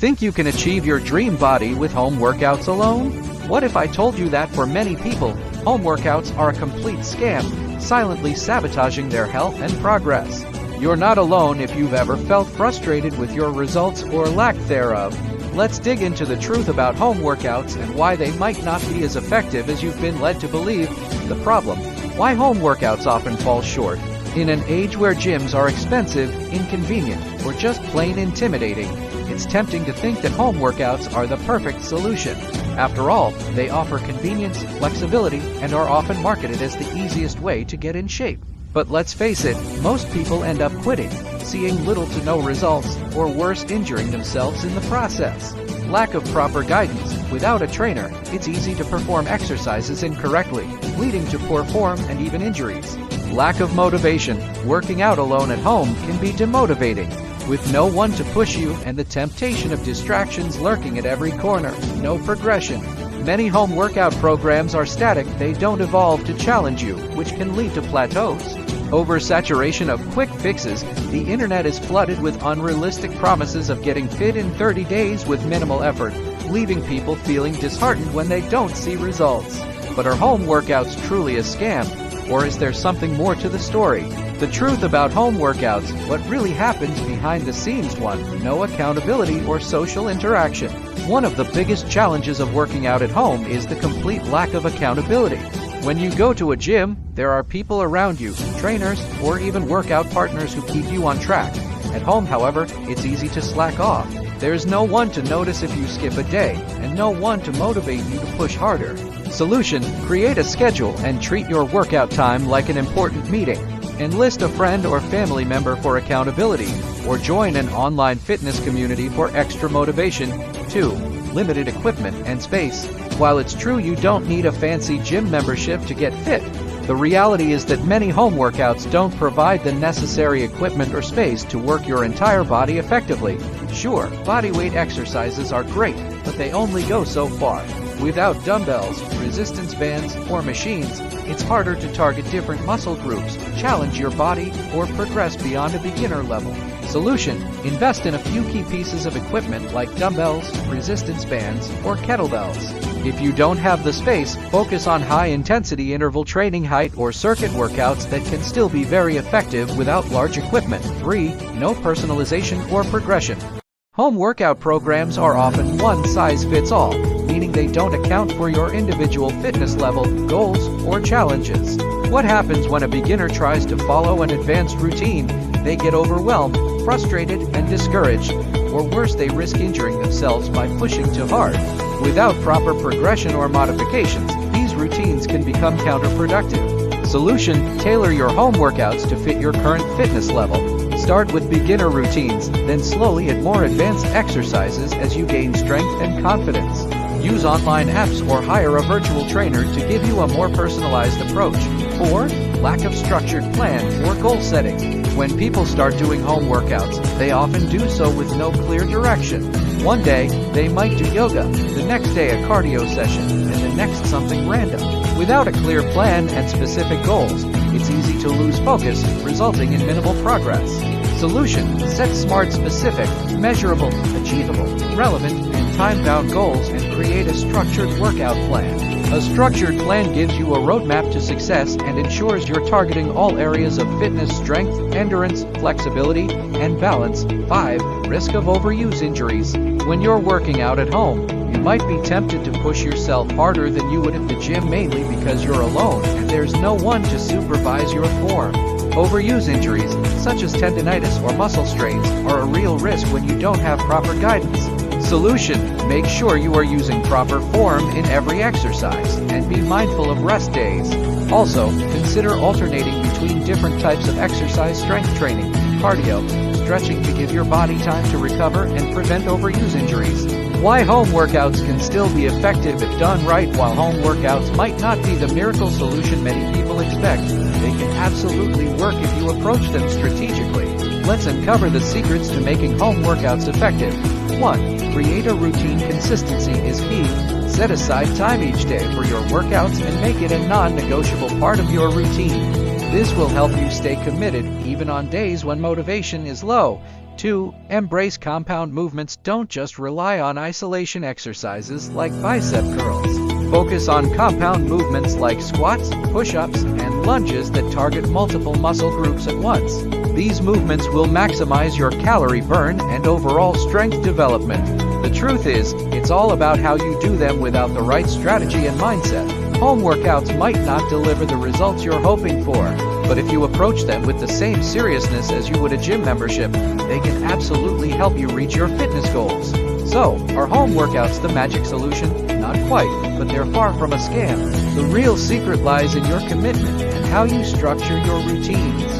Think you can achieve your dream body with home workouts alone? What if I told you that for many people, home workouts are a complete scam, silently sabotaging their health and progress? You're not alone if you've ever felt frustrated with your results or lack thereof. Let's dig into the truth about home workouts and why they might not be as effective as you've been led to believe. The problem: why home workouts often fall short. In an age where gyms are expensive, inconvenient, or just plain intimidating, it's tempting to think that home workouts are the perfect solution. After all, they offer convenience, flexibility, and are often marketed as the easiest way to get in shape. But let's face it, most people end up quitting, seeing little to no results, or worse, injuring themselves in the process. Lack of proper guidance. Without a trainer, it's easy to perform exercises incorrectly, leading to poor form and even injuries. Lack of motivation. Working out alone at home can be demotivating. With no one to push you and the temptation of distractions lurking at every corner, no progression. Many home workout programs are static, they don't evolve to challenge you, which can lead to plateaus. Oversaturation of quick fixes. The internet is flooded with unrealistic promises of getting fit in 30 days with minimal effort, leaving people feeling disheartened when they don't see results. But are home workouts truly a scam? Or is there something more to the story? The truth about home workouts, what really happens behind the scenes. 1. No accountability or social interaction. One of the biggest challenges of working out at home is the complete lack of accountability. When you go to a gym, there are people around you, trainers, or even workout partners who keep you on track. At home, however, it's easy to slack off. There's no one to notice if you skip a day, and no one to motivate you to push harder. Solution: create a schedule and treat your workout time like an important meeting. Enlist a friend or family member for accountability, or join an online fitness community for extra motivation. 2. Limited equipment and space. While it's true you don't need a fancy gym membership to get fit, the reality is that many home workouts don't provide the necessary equipment or space to work your entire body effectively. Sure, bodyweight exercises are great, but they only go so far. Without dumbbells, resistance bands, or machines, it's harder to target different muscle groups, challenge your body, or progress beyond a beginner level. Solution: invest in a few key pieces of equipment like dumbbells, resistance bands, or kettlebells. If you don't have the space, focus on high-intensity interval training, height or circuit workouts that can still be very effective without large equipment. 3. No personalization or progression. Home workout programs are often one-size-fits-all, meaning they don't account for your individual fitness level, goals, or challenges. What happens when a beginner tries to follow an advanced routine? They get overwhelmed, frustrated, and discouraged, or worse, they risk injuring themselves by pushing too hard. Without proper progression or modifications, these routines can become counterproductive. Solution: tailor your home workouts to fit your current fitness level. Start with beginner routines, then slowly add more advanced exercises as you gain strength and confidence. Use online apps or hire a virtual trainer to give you a more personalized approach. 4. Lack of structured plan or goal setting. When people start doing home workouts, they often do so with no clear direction. One day, they might do yoga, the next day a cardio session, and the next something random. Without a clear plan and specific goals, it's easy to lose focus, resulting in minimal progress. Solution: set smart, specific, measurable, achievable, relevant, and time-bound goals and create a structured workout plan. A structured plan gives you a roadmap to success and ensures you're targeting all areas of fitness: strength, endurance, flexibility, and balance. 5. Risk of overuse injuries. When you're working out at home, you might be tempted to push yourself harder than you would at the gym, mainly because you're alone and there's no one to supervise your form. Overuse injuries, such as tendinitis or muscle strains, are a real risk when you don't have proper guidance. Solution: make sure you are using proper form in every exercise, and be mindful of rest days. Also, consider alternating between different types of exercise: strength training, cardio, stretching to give your body time to recover and prevent overuse injuries. Why home workouts can still be effective if done right. While home workouts might not be the miracle solution many people expect, they can absolutely work if you approach them strategically. Let's uncover the secrets to making home workouts effective. 1. Create a routine. Consistency is key. Set aside time each day for your workouts and make it a non-negotiable part of your routine. This will help you stay committed even on days when motivation is low. 2. Embrace compound movements. Don't just rely on isolation exercises like bicep curls. Focus on compound movements like squats, push-ups, and lunges that target multiple muscle groups at once. These movements will maximize your calorie burn and overall strength development. The truth is, it's all about how you do them. Without the right strategy and mindset, home workouts might not deliver the results you're hoping for. But if you approach them with the same seriousness as you would a gym membership, they can absolutely help you reach your fitness goals. So, are home workouts the magic solution? Not quite, but they're far from a scam. The real secret lies in your commitment and how you structure your routines.